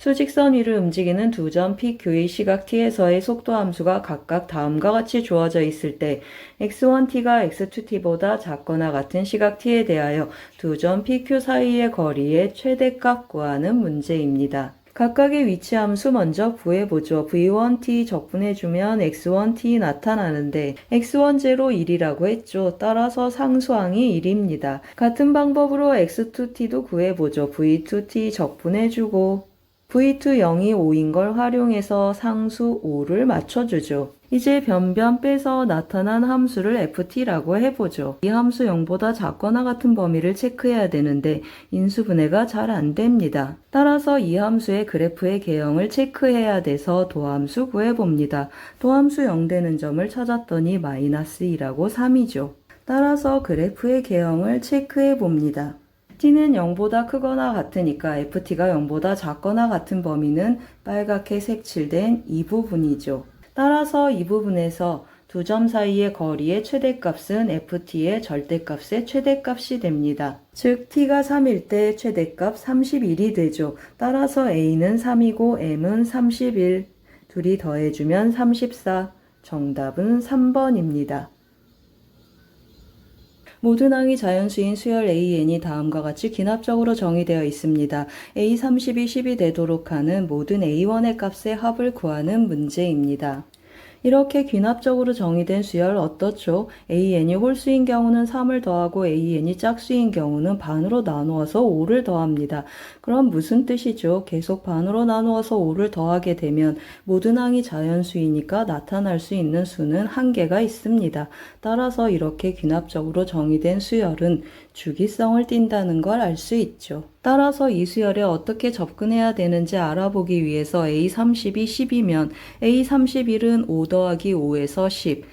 수직선 위를 움직이는 두 점 PQ의 시각 t에서의 속도 함수가 각각 다음과 같이 주어져 있을 때 x1t가 x2t보다 작거나 같은 시각 t에 대하여 두 점 PQ 사이의 거리의 최대값 구하는 문제입니다. 각각의 위치 함수 먼저 구해보죠. v1t 적분해주면 x1t 나타나는데 x1제로 1이라고 했죠. 따라서 상수항이 1입니다. 같은 방법으로 x2t도 구해보죠. v2t 적분해주고 v2 0이 5인 걸 활용해서 상수 5를 맞춰주죠. 이제 변변 빼서 나타난 함수를 ft라고 해보죠. 이 함수 0보다 작거나 같은 범위를 체크해야 되는데 인수분해가 잘 안됩니다. 따라서 이 함수의 그래프의 개형을 체크해야 돼서 도함수 구해봅니다. 도함수 0 되는 점을 찾았더니 마이너스 2라고 3이죠. 따라서 그래프의 개형을 체크해봅니다. t는 0보다 크거나 같으니까 ft가 0보다 작거나 같은 범위는 빨갛게 색칠된 이 부분이죠. 따라서 이 부분에서 두 점 사이의 거리의 최대값은 ft의 절대값의 최대값이 됩니다. 즉 t가 3일 때 최대값 31이 되죠. 따라서 a는 3이고 m은 31, 둘이 더해주면 34, 정답은 3번입니다. 모든 항이 자연수인 수열 AN이 다음과 같이 귀납적으로 정의되어 있습니다. A30이 10이 되도록 하는 모든 A1의 값의 합을 구하는 문제입니다. 이렇게 귀납적으로 정의된 수열 어떻죠? AN이 홀수인 경우는 3을 더하고 AN이 짝수인 경우는 반으로 나누어서 5를 더합니다. 그럼 무슨 뜻이죠? 계속 반으로 나누어서 5를 더하게 되면 모든 항이 자연수이니까 나타날 수 있는 수는 한계가 있습니다. 따라서 이렇게 귀납적으로 정의된 수열은 주기성을 띈다는 걸 알 수 있죠. 따라서 이 수열에 어떻게 접근해야 되는지 알아보기 위해서 A30이 10이면 A31은 5 더하기 5에서 10.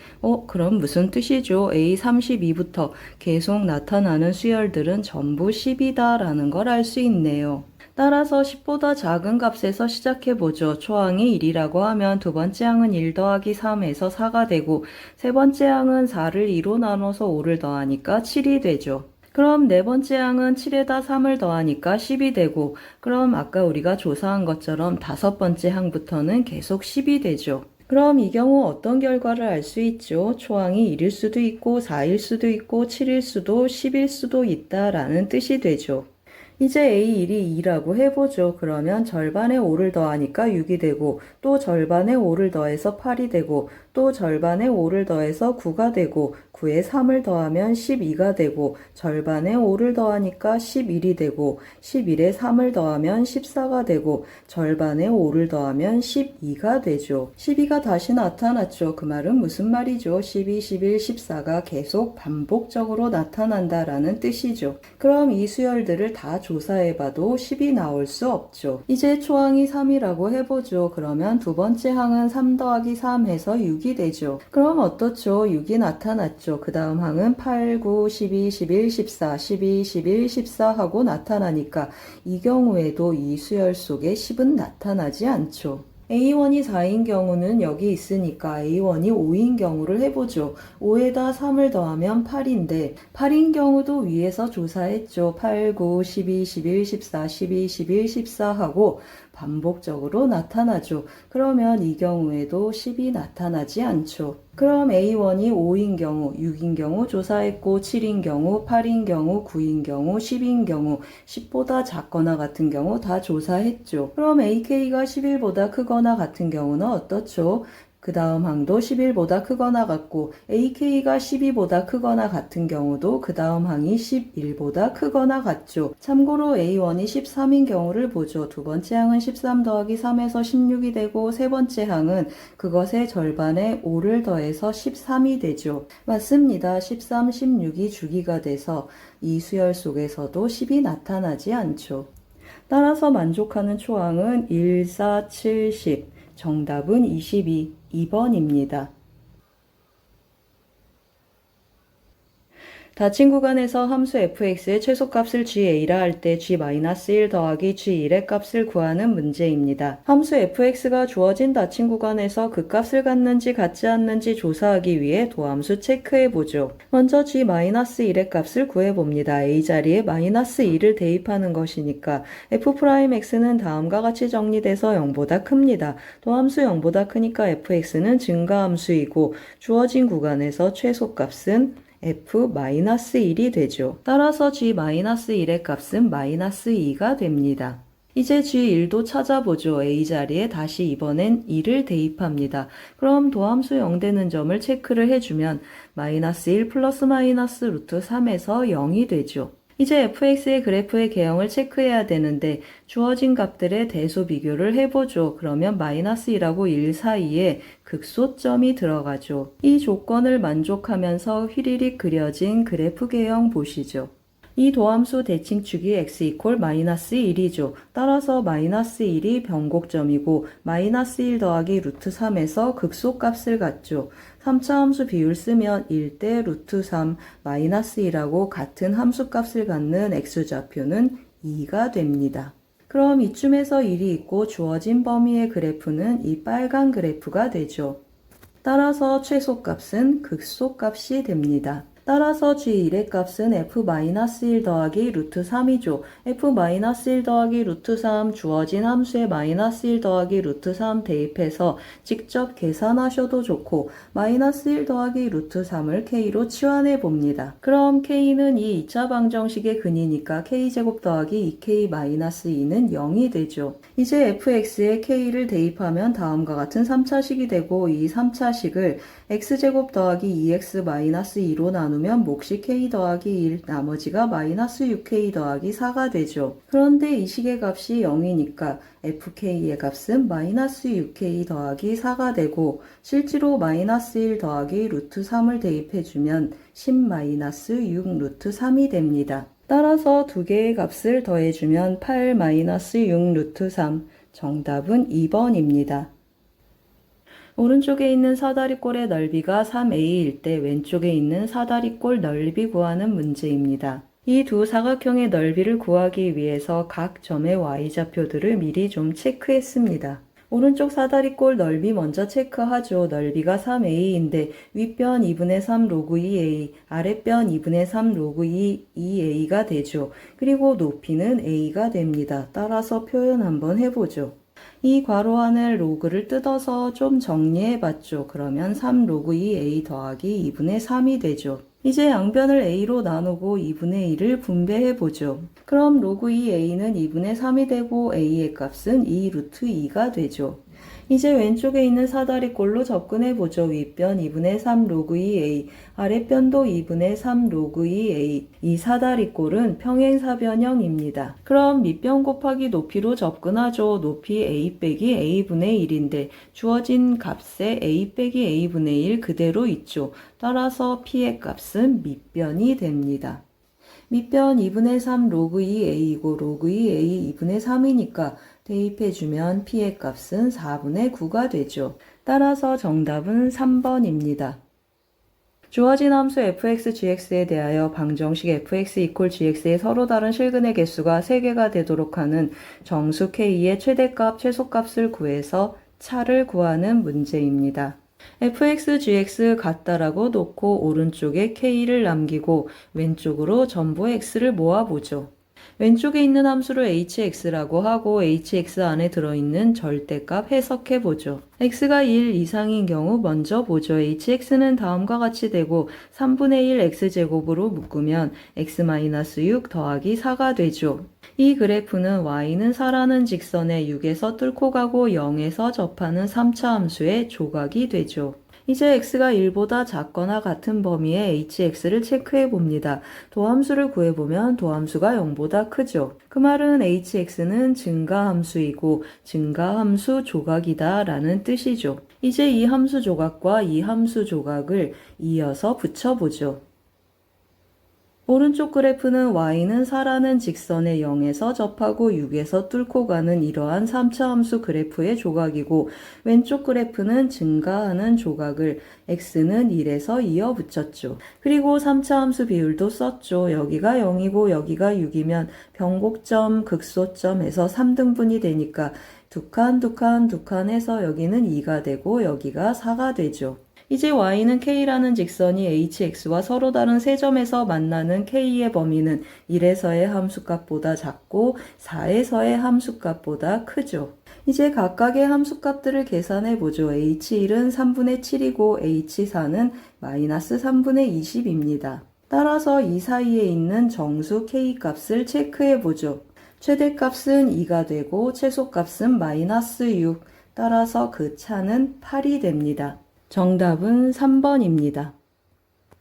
그럼 무슨 뜻이죠? A32부터 계속 나타나는 수열들은 전부 10이다 라는 걸 알 수 있네요. 따라서 10보다 작은 값에서 시작해보죠. 초항이 1이라고 하면 두 번째 항은 1 더하기 3에서 4가 되고 세 번째 항은 4를 2로 나눠서 5를 더하니까 7이 되죠. 그럼 네 번째 항은 7에다 3을 더하니까 10이 되고 그럼 아까 우리가 조사한 것처럼 다섯 번째 항부터는 계속 10이 되죠. 그럼 이 경우 어떤 결과를 알 수 있죠? 초항이 1일 수도 있고 4일 수도 있고 7일 수도 10일 수도 있다라는 뜻이 되죠. 이제 A1이 2라고 해보죠. 그러면 절반에 5를 더하니까 6이 되고 또 절반에 5를 더해서 8이 되고 또 절반에 5를 더해서 9가 되고 9에 3을 더하면 12가 되고 절반에 5를 더하니까 11이 되고 11에 3을 더하면 14가 되고 절반에 5를 더하면 12가 되죠. 12가 다시 나타났죠. 그 말은 무슨 말이죠? 12, 11, 14가 계속 반복적으로 나타난다라는 뜻이죠. 그럼 이 수열들을 다 조사해봐도 10이 나올 수 없죠. 이제 초항이 3이라고 해보죠. 그러면 두 번째 항은 3 더하기 3 해서 6이 되죠. 그럼 어떻죠? 6이 나타났죠. 그 다음 항은 8, 9, 12, 11, 14, 12, 11, 14 하고 나타나니까 이 경우에도 이 수열 속에 10은 나타나지 않죠. A1이 4인 경우는 여기 있으니까 A1이 5인 경우를 해보죠. 5에다 3을 더하면 8인데 8인 경우도 위에서 조사했죠. 8, 9, 12, 11, 14, 12, 11, 14 하고 반복적으로 나타나죠. 그러면 이 경우에도 10이 나타나지 않죠. 그럼 A1이 5인 경우, 6인 경우 조사했고 7인 경우, 8인 경우, 9인 경우, 10인 경우, 10보다 작거나 같은 경우 다 조사했죠. 그럼 AK가 11보다 크거나 같은 경우는 어떻죠? 그 다음 항도 11보다 크거나 같고 AK가 12보다 크거나 같은 경우도 그 다음 항이 11보다 크거나 같죠. 참고로 A1이 13인 경우를 보죠. 두 번째 항은 13 더하기 3에서 16이 되고 세 번째 항은 그것의 절반에 5를 더해서 13이 되죠. 맞습니다. 13, 16이 주기가 돼서 이 수열 속에서도 10이 나타나지 않죠. 따라서 만족하는 초항은 1, 4, 7, 10. 정답은 2번입니다. 닫힌 구간에서 함수 fx의 최소값을 gA라 할 때 g-1 더하기 g1의 값을 구하는 문제입니다. 함수 fx가 주어진 닫힌 구간에서 그 값을 갖는지 갖지 않는지 조사하기 위해 도함수 체크해보죠. 먼저 g-1의 값을 구해봅니다. a 자리에 -2를 대입하는 것이니까 f'x는 다음과 같이 정리돼서 0보다 큽니다. 도함수 0보다 크니까 fx는 증가함수이고 주어진 구간에서 최소값은 f-1이 되죠. 따라서 g-1의 값은 -2가 됩니다. 이제 g1도 찾아보죠. a 자리에 다시 이번엔 2를 대입합니다. 그럼 도함수 0되는 점을 체크를 해주면 -1 플러스 마이너스 루트 3에서 0이 되죠. 이제 fx의 그래프의 개형을 체크해야 되는데 주어진 값들의 대소 비교를 해보죠. 그러면 -2하고 1 사이에 극소점이 들어가죠. 이 조건을 만족하면서 휘리릭 그려진 그래프 개형 보시죠. 이 도함수 대칭축이 x -1이죠. 따라서 -1이 변곡점이고 -1 더하기 루트 3에서 극소값을 갖죠. 3차 함수 비율 쓰면 1대 루트 3 -1하고 같은 함수값을 갖는 x좌표는 2가 됩니다. 그럼 이쯤에서 1이 있고 주어진 범위의 그래프는 이 빨간 그래프가 되죠. 따라서 최소값은 극소값이 됩니다. 따라서 g1의 값은 f-1 더하기 루트 3이죠. f-1 더하기 루트 3 주어진 함수에 -1 더하기 루트 3 대입해서 직접 계산하셔도 좋고 -1 더하기 루트 3을 k로 치환해 봅니다. 그럼 k는 이 2차 방정식의 근이니까 k제곱 더하기 2k-2는 0이 되죠. 이제 fx에 k를 대입하면 다음과 같은 3차식이 되고 이 3차식을 x제곱 더하기 2x-2로 나누면 몫이 k 더하기 1, 나머지가 -6k 더하기 4가 되죠. 그런데 이 식의 값이 0이니까 fk의 값은 -6k 더하기 4가 되고 실제로 -1 더하기 루트 3을 대입해주면 10-6 루트 3이 됩니다. 따라서 두 개의 값을 더해주면 8-6 루트 3, 정답은 2번입니다. 오른쪽에 있는 사다리꼴의 넓이가 3a일 때 왼쪽에 있는 사다리꼴 넓이 구하는 문제입니다. 이 두 사각형의 넓이를 구하기 위해서 각 점의 y좌표들을 미리 좀 체크했습니다. 오른쪽 사다리꼴 넓이 먼저 체크하죠. 넓이가 3a인데 윗변 2분의 3 로그 2a, 아랫변 2분의 3 로그 2a가 되죠. 그리고 높이는 a가 됩니다. 따라서 표현 한번 해보죠. 이 괄호 안에 로그를 뜯어서 좀 정리해봤죠. 그러면 3 로그 2a 더하기 2분의 3이 되죠. 이제 양변을 a로 나누고 2분의 1을 분배해보죠. 그럼 로그 2a는 2분의 3이 되고 a의 값은 2 루트 2가 되죠. 이제 왼쪽에 있는 사다리꼴로 접근해보죠. 윗변 2분의 3 로그 2a, 아랫변도 2분의 3 로그 2a. 이 사다리꼴은 평행사변형입니다. 그럼 밑변 곱하기 높이로 접근하죠. 높이 a 빼기 a분의 1인데 주어진 값에 a 빼기 a분의 1 그대로 있죠. 따라서 p의 값은 밑변이 됩니다. 밑변 2분의 3 로그 2a이고 로그 2a 2분의 3이니까 대입해주면 p의 값은 4분의 9가 되죠. 따라서 정답은 3번입니다. 주어진 함수 fx, gx에 대하여 방정식 fx gx의 서로 다른 실근의 개수가 3개가 되도록 하는 정수 k의 최대값, 최소값을 구해서 차를 구하는 문제입니다. fx, gx 같다라고 놓고 오른쪽에 k를 남기고 왼쪽으로 전부 x를 모아보죠. 왼쪽에 있는 함수를 hx라고 하고 hx 안에 들어있는 절대값 해석해보죠. x가 1 이상인 경우 먼저 보죠. hx는 다음과 같이 되고 3분의 1 x제곱으로 묶으면 x-6 더하기 4가 되죠. 이 그래프는 y는 4라는 직선에 6에서 뚫고 가고 0에서 접하는 3차 함수의 조각이 되죠. 이제 x가 1보다 작거나 같은 범위의 hx를 체크해 봅니다. 도함수를 구해보면 도함수가 0보다 크죠. 그 말은 hx는 증가함수이고 증가함수 조각이다 라는 뜻이죠. 이제 이 함수 조각과 이 함수 조각을 이어서 붙여보죠. 오른쪽 그래프는 y는 4라는 직선의 0에서 접하고 6에서 뚫고 가는 이러한 3차 함수 그래프의 조각이고, 왼쪽 그래프는 증가하는 조각을 x는 1에서 이어 붙였죠. 그리고 3차 함수 비율도 썼죠. 여기가 0이고 여기가 6이면 변곡점, 극소점에서 3등분이 되니까 두 칸 해서 여기는 2가 되고 여기가 4가 되죠. 이제 y는 k라는 직선이 hx와 서로 다른 세 점에서 만나는 k의 범위는 1에서의 함수값보다 작고 4에서의 함수값보다 크죠. 이제 각각의 함수값들을 계산해 보죠. h1은 3분의 7이고 h4는 마이너스 3분의 20입니다. 따라서 이 사이에 있는 정수 k 값을 체크해 보죠. 최대값은 2가 되고 최소값은 마이너스 6. 따라서 그 차는 8이 됩니다. 정답은 3번입니다.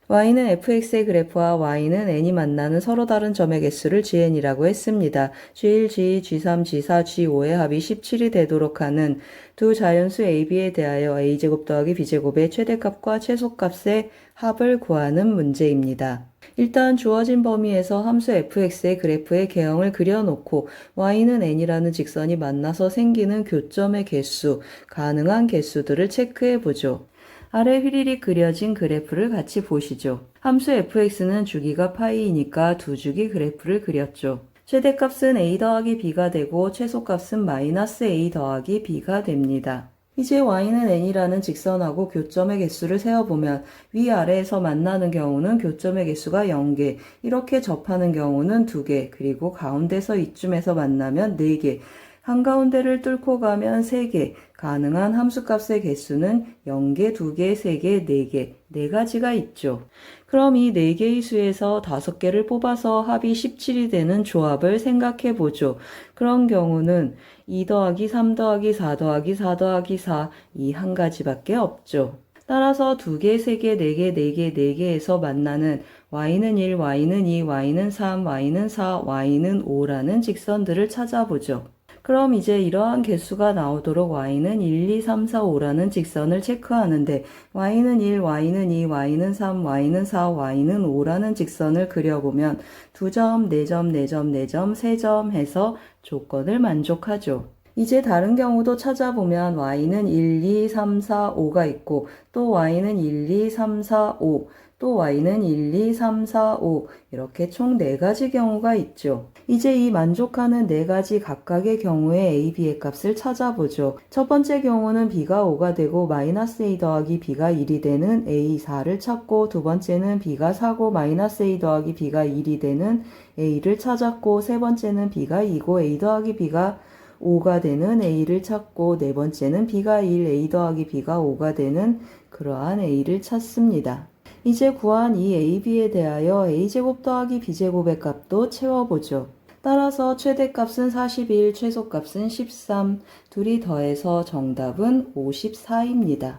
y는 fx의 그래프와 y는 n이 만나는 서로 다른 점의 개수를 gn이라고 했습니다. g1, g2, g3, g4, g5의 합이 17이 되도록 하는 두 자연수 ab에 대하여 a제곱 더하기 b제곱의 최대값과 최소값의 합을 구하는 문제입니다. 일단 주어진 범위에서 함수 fx의 그래프의 개형을 그려놓고 y는 n이라는 직선이 만나서 생기는 교점의 개수, 가능한 개수들을 체크해보죠. 아래 휘리릭 그려진 그래프를 같이 보시죠. 함수 fx는 주기가 파이이니까 두 주기 그래프를 그렸죠. 최대값은 a 더하기 b가 되고 최소값은 마이너스 a 더하기 b가 됩니다. 이제 y는 n이라는 직선하고 교점의 개수를 세어보면 위아래에서 만나는 경우는 교점의 개수가 0개, 이렇게 접하는 경우는 2개, 그리고 가운데서 이쯤에서 만나면 4개, 한가운데를 뚫고 가면 3개, 가능한 함수값의 개수는 0개, 2개, 3개, 4개, 4가지가 있죠. 그럼 이 4개의 수에서 5개를 뽑아서 합이 17이 되는 조합을 생각해 보죠. 그런 경우는 2 더하기 3 더하기 4 더하기 4 더하기 4, 이 한 가지밖에 없죠. 따라서 2개, 3개, 4개, 4개, 4개에서 만나는 y는 1, y는 2, y는 3, y는 4, y는 5라는 직선들을 찾아보죠. 그럼 이제 이러한 개수가 나오도록 y는 1, 2, 3, 4, 5라는 직선을 체크하는데 y는 1, y는 2, y는 3, y는 4, y는 5라는 직선을 그려보면 2점, 4점, 4점, 4점, 3점 해서 조건을 만족하죠. 이제 다른 경우도 찾아보면 y는 1, 2, 3, 4, 5가 있고 또 y는 1, 2, 3, 4, 5, 또 y는 1, 2, 3, 4, 5 이렇게 총 4가지 경우가 있죠. 이제 이 만족하는 4가지 각각의 경우의 a, b의 값을 찾아보죠. 첫 번째 경우는 b가 5가 되고 마이너스 a 더하기 b가 1이 되는 a 4를 찾고, 두 번째는 b가 4고 마이너스 a 더하기 b가 1이 되는 a를 찾았고, 세 번째는 b가 2고 a 더하기 b가 5가 되는 a를 찾고, 네 번째는 b가 1, a 더하기 b가 5가 되는 그러한 a를 찾습니다. 이제 구한 이 a, b에 대하여 a제곱 더하기 b제곱의 값도 채워보죠. 따라서 최대값은 41, 최소값은 13, 둘이 더해서 정답은 54입니다.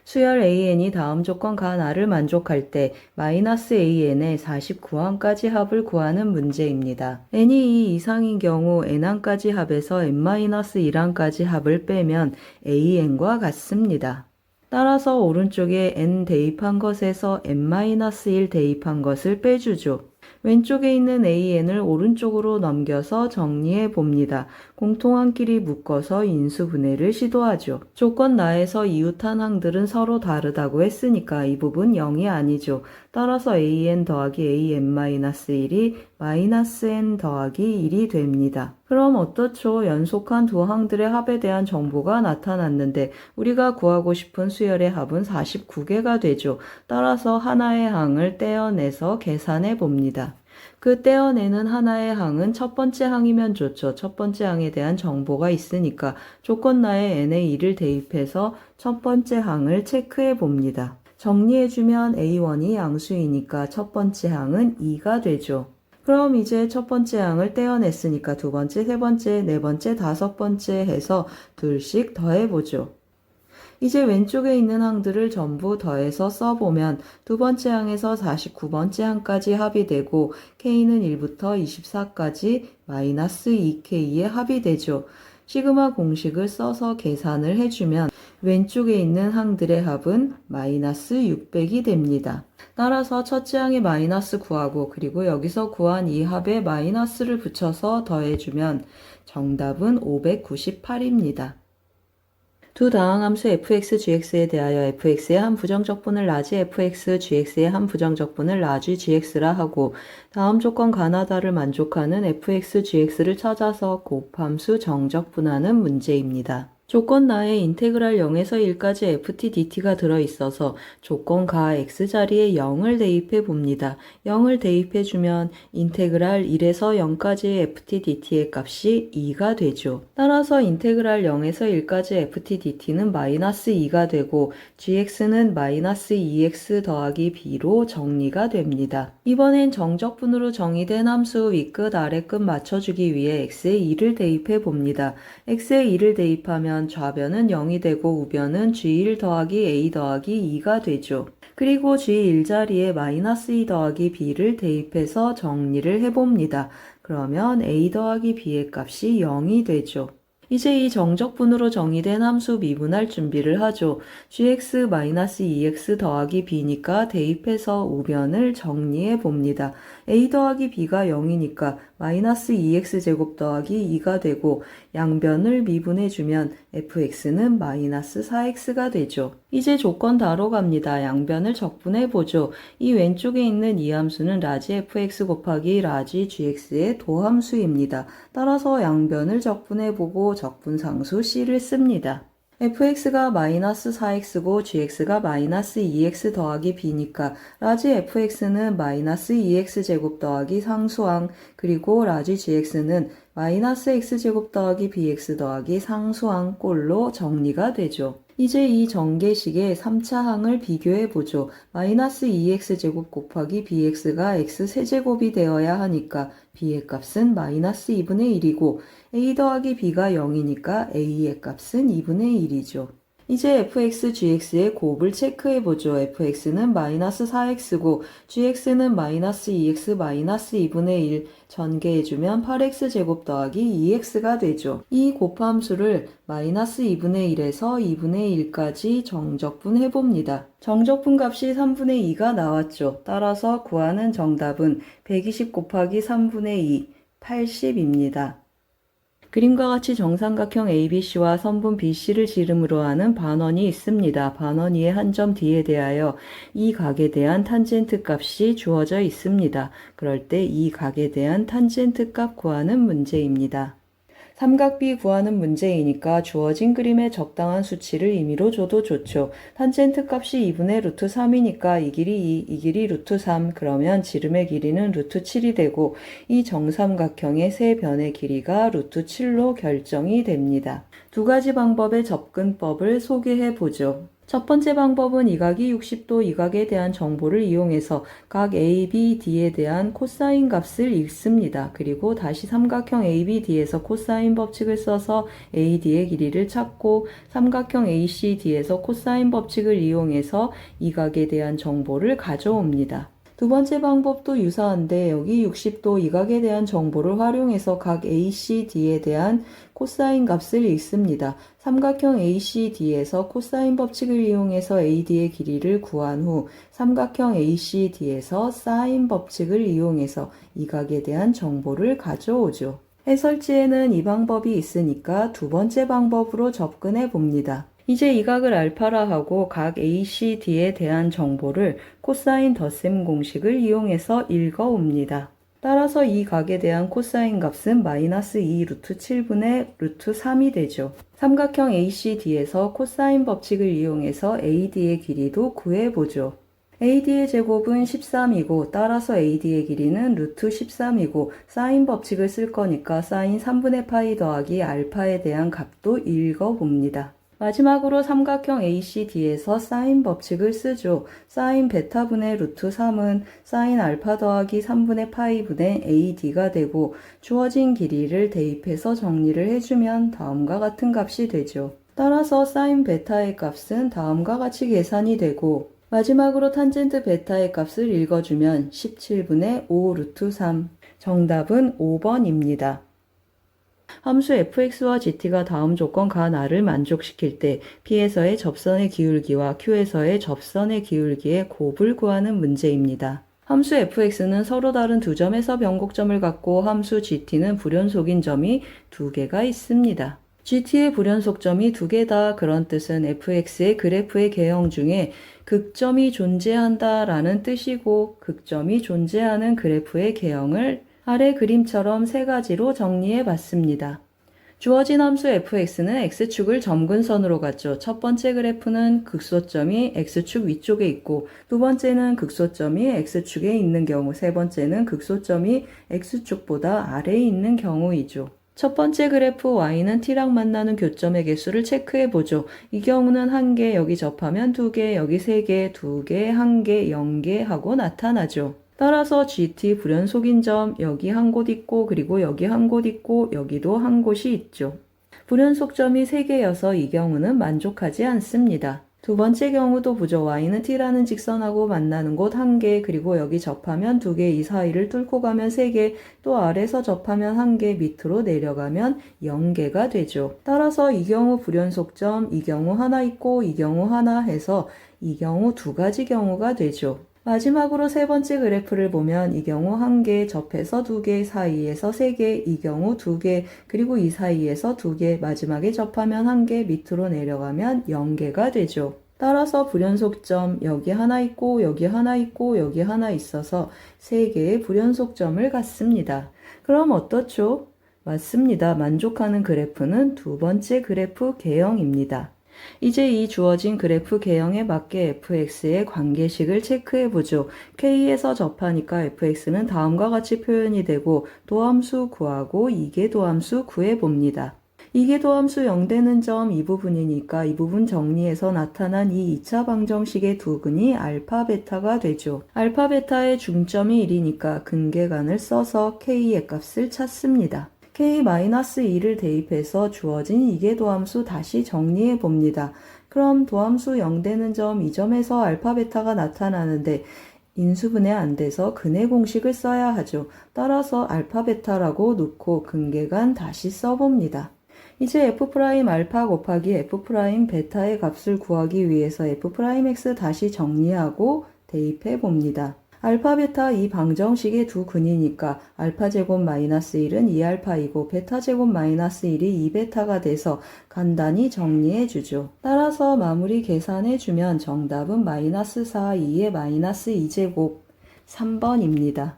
수열 an이 다음 조건 간 r을 만족할 때 마이너스 an의 49항까지 합을 구하는 문제입니다. n이 2 이상인 경우 n항까지 합에서 n-1항까지 합을 빼면 an과 같습니다. 따라서 오른쪽에 n 대입한 것에서 n-1 대입한 것을 빼주죠. 왼쪽에 있는 an을 오른쪽으로 넘겨서 정리해 봅니다. 공통항끼리 묶어서 인수분해를 시도하죠. 조건 나에서 이웃한 항들은 서로 다르다고 했으니까 이 부분 0이 아니죠. 따라서 an 더하기 an-1이 마이너스 n 더하기 1이 됩니다. 그럼 어떻죠? 연속한 두 항들의 합에 대한 정보가 나타났는데 우리가 구하고 싶은 수열의 합은 49개가 되죠. 따라서 하나의 항을 떼어내서 계산해 봅니다. 그 떼어내는 하나의 항은 첫 번째 항이면 좋죠. 첫 번째 항에 대한 정보가 있으니까 조건나에 n의 1을 대입해서 첫 번째 항을 체크해 봅니다. 정리해주면 a1이 양수이니까 첫 번째 항은 2가 되죠. 그럼 이제 첫 번째 항을 떼어냈으니까 두 번째, 세 번째, 네 번째, 다섯 번째 해서 둘씩 더해보죠. 이제 왼쪽에 있는 항들을 전부 더해서 써보면 두 번째 항에서 49번째 항까지 합이 되고 k는 1부터 24까지 마이너스 2k의 합이 되죠. 시그마 공식을 써서 계산을 해주면 왼쪽에 있는 항들의 합은 마이너스 600이 됩니다. 따라서 첫째 항에 마이너스 구하고 그리고 여기서 구한 이 합에 마이너스를 붙여서 더해주면 정답은 598입니다. 두 다항함수 fx, gx에 대하여 fx의 한 부정적분을 라지 fx, gx의 한 부정적분을 라지 gx라 하고 다음 조건 가나다를 만족하는 fx, gx를 찾아서 곱함수 정적분하는 문제입니다. 조건 나에 인테그랄 0에서 1까지 ft dt가 들어있어서 조건 가 x자리에 0을 대입해 봅니다. 0을 대입해 주면 인테그랄 1에서 0까지의 ft dt의 값이 2가 되죠. 따라서 인테그랄 0에서 1까지 ft dt는 마이너스 2가 되고 gx는 마이너스 2x 더하기 b로 정리가 됩니다. 이번엔 정적분으로 정의된 함수 윗끝 아래끝 맞춰주기 위해 x에 2를 대입해 봅니다. x에 2를 대입하면 좌변은 0이 되고 우변은 g1 더하기 a 더하기 2가 되죠. 그리고 g1 자리에 마이너스 2 더하기 b를 대입해서 정리를 해봅니다. 그러면 a 더하기 b의 값이 0이 되죠. 이제 이 정적분으로 정의된 함수 미분할 준비를 하죠. gx-2x 더하기 b니까 대입해서 우변을 정리해 봅니다. a 더하기 b가 0이니까 마이너스 2x제곱 더하기 2가 되고 양변을 미분해주면 fx는 마이너스 4x가 되죠. 이제 조건 다로 갑니다. 양변을 적분해보죠. 이 왼쪽에 있는 이 함수는 라지 fx 곱하기 라지 gx의 도함수입니다. 따라서 양변을 적분해보고 적분상수 c를 씁니다. fx가 마이너스 4x고 gx가 마이너스 2x 더하기 b니까 라지 fx는 마이너스 2x제곱 더하기 상수항 그리고 라지 gx는 마이너스 x제곱 더하기 bx 더하기 상수항 꼴로 정리가 되죠. 이제 이 전개식의 3차 항을 비교해보죠. 마이너스 2x제곱 곱하기 bx가 x세제곱이 되어야 하니까 b의 값은 마이너스 2분의 1이고 a 더하기 b가 0이니까 a의 값은 2분의 1이죠. 이제 fx, gx의 곱을 체크해보죠. fx는 마이너스 4x고 gx는 마이너스 2x 마이너스 2분의 1 전개해주면 8x제곱 더하기 2x가 되죠. 이 곱함수를 마이너스 2분의 1에서 2분의 1까지 정적분해봅니다. 정적분 값이 3분의 2가 나왔죠. 따라서 구하는 정답은 120 곱하기 3분의 2, 80입니다. 그림과 같이 정삼각형 ABC와 선분 BC를 지름으로 하는 반원이 있습니다. 반원 위의 한 점 D에 대하여 이 각에 대한 탄젠트 값이 주어져 있습니다. 그럴 때 이 각에 대한 탄젠트 값 구하는 문제입니다. 삼각비 구하는 문제이니까 주어진 그림에 적당한 수치를 임의로 줘도 좋죠. 탄젠트 값이 2분의 루트 3이니까 이 길이 2, 이 길이 루트 3. 그러면 지름의 길이는 루트 7이 되고 이 정삼각형의 세 변의 길이가 루트 7로 결정이 됩니다. 두 가지 방법의 접근법을 소개해 보죠. 첫 번째 방법은 이 각이 60도 이 각에 대한 정보를 이용해서 각 A, B, D에 대한 코사인 값을 읽습니다. 그리고 다시 삼각형 A, B, D에서 코사인 법칙을 써서 A, D의 길이를 찾고 삼각형 A, C, D에서 코사인 법칙을 이용해서 이 각에 대한 정보를 가져옵니다. 두 번째 방법도 유사한데 여기 60도 이 각에 대한 정보를 활용해서 각 ACD에 대한 코사인 값을 읽습니다. 삼각형 ACD에서 코사인 법칙을 이용해서 AD의 길이를 구한 후 삼각형 ACD에서 사인 법칙을 이용해서 이 각에 대한 정보를 가져오죠. 해설지에는 이 방법이 있으니까 두 번째 방법으로 접근해 봅니다. 이제 이 각을 알파라 하고 각 ACD에 대한 정보를 코사인 덧셈 공식을 이용해서 읽어옵니다. 따라서 이 각에 대한 코사인 값은 마이너스 2 루트 7분의 루트 3이 되죠. 삼각형 ACD에서 코사인 법칙을 이용해서 AD의 길이도 구해보죠. AD의 제곱은 13이고 따라서 AD의 길이는 루트 13이고 사인 법칙을 쓸 거니까 사인 3분의 파이 더하기 알파에 대한 값도 읽어봅니다. 마지막으로 삼각형 ACD에서 사인 법칙을 쓰죠. 사인 베타분의 루트 3은 사인 알파 더하기 3분의 파이분의 AD가 되고 주어진 길이를 대입해서 정리를 해주면 다음과 같은 값이 되죠. 따라서 사인 베타의 값은 다음과 같이 계산이 되고 마지막으로 탄젠트 베타의 값을 읽어주면 17분의 5 루트 3. 정답은 5번입니다. 함수 fx와 gt가 다음 조건 가 나를 만족시킬 때 P에서의 접선의 기울기와 Q에서의 접선의 기울기의 곱을 구하는 문제입니다. 함수 fx는 서로 다른 두 점에서 변곡점을 갖고 함수 gt는 불연속인 점이 두 개가 있습니다. gt의 불연속점이 두 개다. 그런 뜻은 fx의 그래프의 개형 중에 극점이 존재한다 라는 뜻이고 극점이 존재하는 그래프의 개형을 아래 그림처럼 세 가지로 정리해 봤습니다. 주어진 함수 fx는 x축을 점근선으로 갖죠. 첫 번째 그래프는 극소점이 x축 위쪽에 있고 두 번째는 극소점이 x축에 있는 경우, 세 번째는 극소점이 x축보다 아래에 있는 경우이죠. 첫 번째 그래프 y는 t랑 만나는 교점의 개수를 체크해 보죠. 이 경우는 1개, 여기 접하면 2개, 여기 3개, 2개, 1개, 0개 하고 나타나죠. 따라서 gt 불연속인 점 여기 한 곳 있고 그리고 여기 한 곳 있고 여기도 한 곳이 있죠. 불연속점이 3개여서 이 경우는 만족하지 않습니다. 두 번째 경우도 보죠. y는 t라는 직선하고 만나는 곳 1개, 그리고 여기 접하면 2개, 이 사이를 뚫고 가면 3개, 또 아래서 접하면 1개, 밑으로 내려가면 0개가 되죠. 따라서 이 경우 불연속점, 이 경우 하나 있고 이 경우 하나 해서 이 경우 두 가지 경우가 되죠. 마지막으로 세 번째 그래프를 보면 이 경우 1개, 접해서 2개, 사이에서 3개, 이 경우 2개, 그리고 이 사이에서 2개, 마지막에 접하면 1개, 밑으로 내려가면 0개가 되죠. 따라서 불연속점 여기 하나 있고 여기 하나 있고 여기 하나 있어서 3개의 불연속점을 갖습니다. 그럼 어떻죠? 맞습니다. 만족하는 그래프는 두 번째 그래프 개형입니다. 이제 이 주어진 그래프 개형에 맞게 fx의 관계식을 체크해보죠. k에서 접하니까 fx는 다음과 같이 표현이 되고 도함수 구하고 이계도함수 구해봅니다. 이계도함수 0되는 점 이 부분이니까 이 부분 정리해서 나타난 이 2차 방정식의 두 근이 알파 베타가 되죠. 알파 베타의 중점이 1이니까 근계간을 써서 k의 값을 찾습니다. k-2를 대입해서 주어진 이계도함수 다시 정리해 봅니다. 그럼 도함수 0되는 점 이 점에서 알파 베타가 나타나는데 인수분해 안 돼서 근의 공식을 써야 하죠. 따라서 알파 베타라고 놓고 근계간 다시 써봅니다. 이제 f'알파 곱하기 f'베타의 값을 구하기 위해서 f'x 다시 정리하고 대입해 봅니다. 알파, 베타 이 방정식의 두 근이니까 알파 제곱 마이너스 1은 2알파이고 베타 제곱 마이너스 1이 2베타가 돼서 간단히 정리해 주죠. 따라서 마무리 계산해 주면 정답은 마이너스 4, 2의 마이너스 2제곱 3번입니다.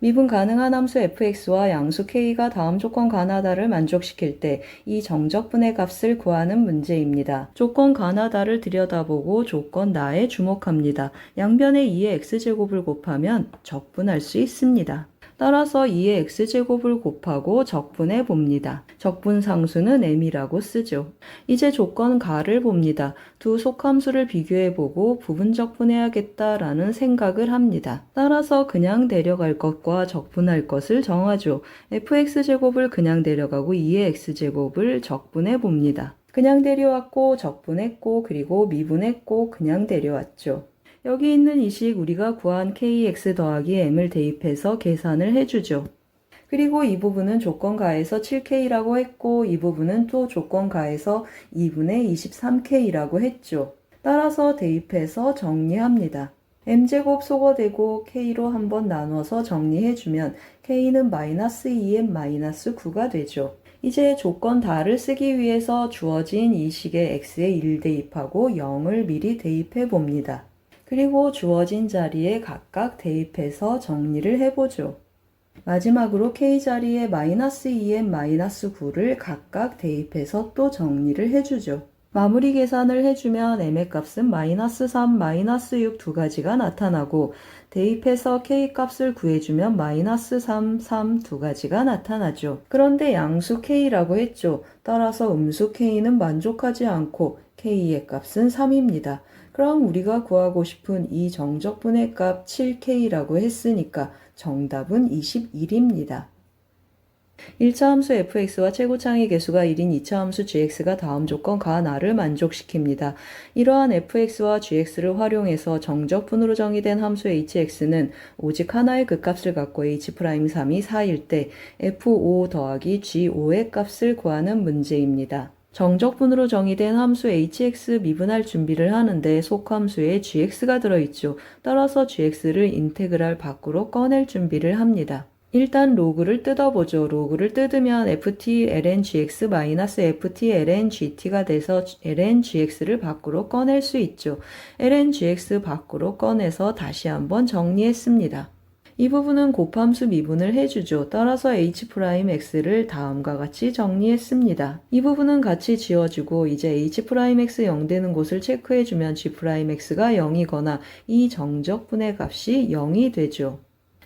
미분 가능한 함수 fx와 양수 k가 다음 조건 가나다를 만족시킬 때 이 정적분의 값을 구하는 문제입니다. 조건 가나다를 들여다보고 조건 나에 주목합니다. 양변에 2의 x제곱을 곱하면 적분할 수 있습니다. 따라서 2의 x제곱을 곱하고 적분해 봅니다. 적분상수는 m이라고 쓰죠. 이제 조건 가를 봅니다. 두 속함수를 비교해보고 부분 적분해야겠다라는 생각을 합니다. 따라서 그냥 데려갈 것과 적분할 것을 정하죠. fx제곱을 그냥 데려가고 2의 x제곱을 적분해 봅니다. 그냥 데려왔고 적분했고 그리고 미분했고 그냥 데려왔죠. 여기 있는 이 식 우리가 구한 kx 더하기 m을 대입해서 계산을 해주죠. 그리고 이 부분은 조건 가에서 7k라고 했고 이 부분은 또 조건 가에서 2분의 23k라고 했죠. 따라서 대입해서 정리합니다. m제곱 소거되고 k로 한번 나눠서 정리해주면 k는 마이너스 2m 마이너스 9가 되죠. 이제 조건 다를 쓰기 위해서 주어진 이 식에 x에 1 대입하고 0을 미리 대입해 봅니다. 그리고 주어진 자리에 각각 대입해서 정리를 해보죠. 마지막으로 K자리에 마이너스 2m 마이너스 9를 각각 대입해서 또 정리를 해주죠. 마무리 계산을 해주면 m의 값은 마이너스 3, 마이너스 6 두 가지가 나타나고 대입해서 K 값을 구해주면 마이너스 3, 3 두 가지가 나타나죠. 그런데 양수 K라고 했죠. 따라서 음수 K는 만족하지 않고 K의 값은 3입니다. 그럼 우리가 구하고 싶은 이 정적분의 값 7K라고 했으니까 정답은 21입니다. 1차 함수 fx와 최고창의 개수가 1인 2차 함수 gx가 다음 조건 가나를 만족시킵니다. 이러한 fx와 gx를 활용해서 정적분으로 정의된 함수 hx는 오직 하나의 극값을 갖고 h'3이 4일 때 f5 더하기 g5의 값을 구하는 문제입니다. 정적분으로 정의된 함수 hx 미분할 준비를 하는데 속함수에 gx가 들어있죠. 따라서 gx를 인테그랄 밖으로 꺼낼 준비를 합니다. 일단 로그를 뜯어보죠. 로그를 뜯으면 ft ln gx ft ln gt가 돼서 ln gx를 밖으로 꺼낼 수 있죠. ln gx 밖으로 꺼내서 다시 한번 정리했습니다. 이 부분은 곱함수 미분을 해주죠. 따라서 h'x를 다음과 같이 정리했습니다. 이 부분은 같이 지워주고 이제 h'x 0되는 곳을 체크해주면 g'x가 0이거나 이 정적분의 값이 0이 되죠.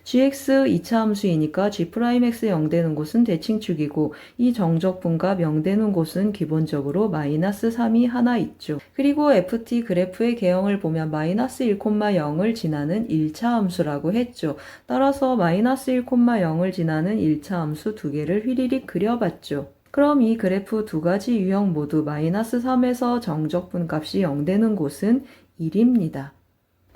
gx 2차 함수이니까 g'x 0되는 곳은 대칭축이고 이 정적분과 0되는 곳은 기본적으로 -3이 하나 있죠. 그리고 ft 그래프의 개형을 보면 -1,0을 지나는 1차 함수라고 했죠. 따라서 -1,0을 지나는 1차 함수 두 개를 휘리릭 그려봤죠. 그럼 이 그래프 두 가지 유형 모두 -3에서 정적분 값이 0되는 곳은 1입니다.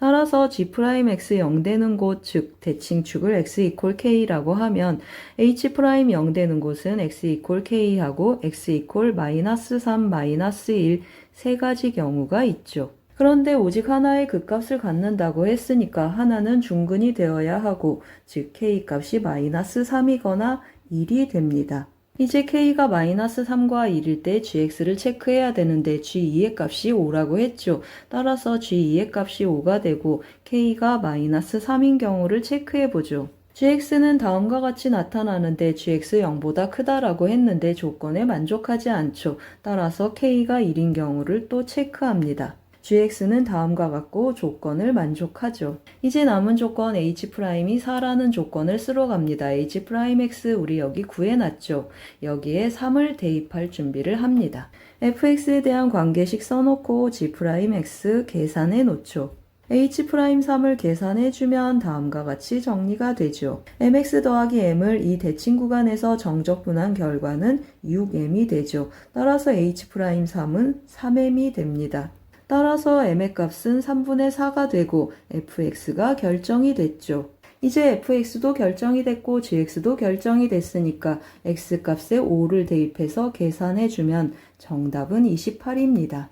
따라서 g'x 0되는 곳, 즉 대칭축을 x k라고 하면 h' 0되는 곳은 x k하고 x -3, -1 세 가지 경우가 있죠. 그런데 오직 하나의 극값을 갖는다고 했으니까 하나는 중근이 되어야 하고, 즉 k 값이 -3이거나 1이 됩니다. 이제 k가 -3과 1일 때 gx를 체크해야 되는데 g2의 값이 5라고 했죠. 따라서 g2의 값이 5가 되고 k가 -3인 경우를 체크해보죠. gx는 다음과 같이 나타나는데 gx 0보다 크다라고 했는데 조건에 만족하지 않죠. 따라서 k가 1인 경우를 또 체크합니다. gx는 다음과 같고 조건을 만족하죠. 이제 남은 조건 h'이 4라는 조건을 쓰러 갑니다. h'x 우리 여기 구해놨죠. 여기에 3을 대입할 준비를 합니다. fx에 대한 관계식 써놓고 g'x 계산해 놓죠. h'3을 계산해주면 다음과 같이 정리가 되죠. mx 더하기 m을 이 대칭 구간에서 정적분한 결과는 6m이 되죠. 따라서 h'3은 3m이 됩니다. 따라서 m의 값은 3분의 4가 되고 fx가 결정이 됐죠. 이제 fx도 결정이 됐고 gx도 결정이 됐으니까 x값에 5를 대입해서 계산해주면 정답은 28입니다.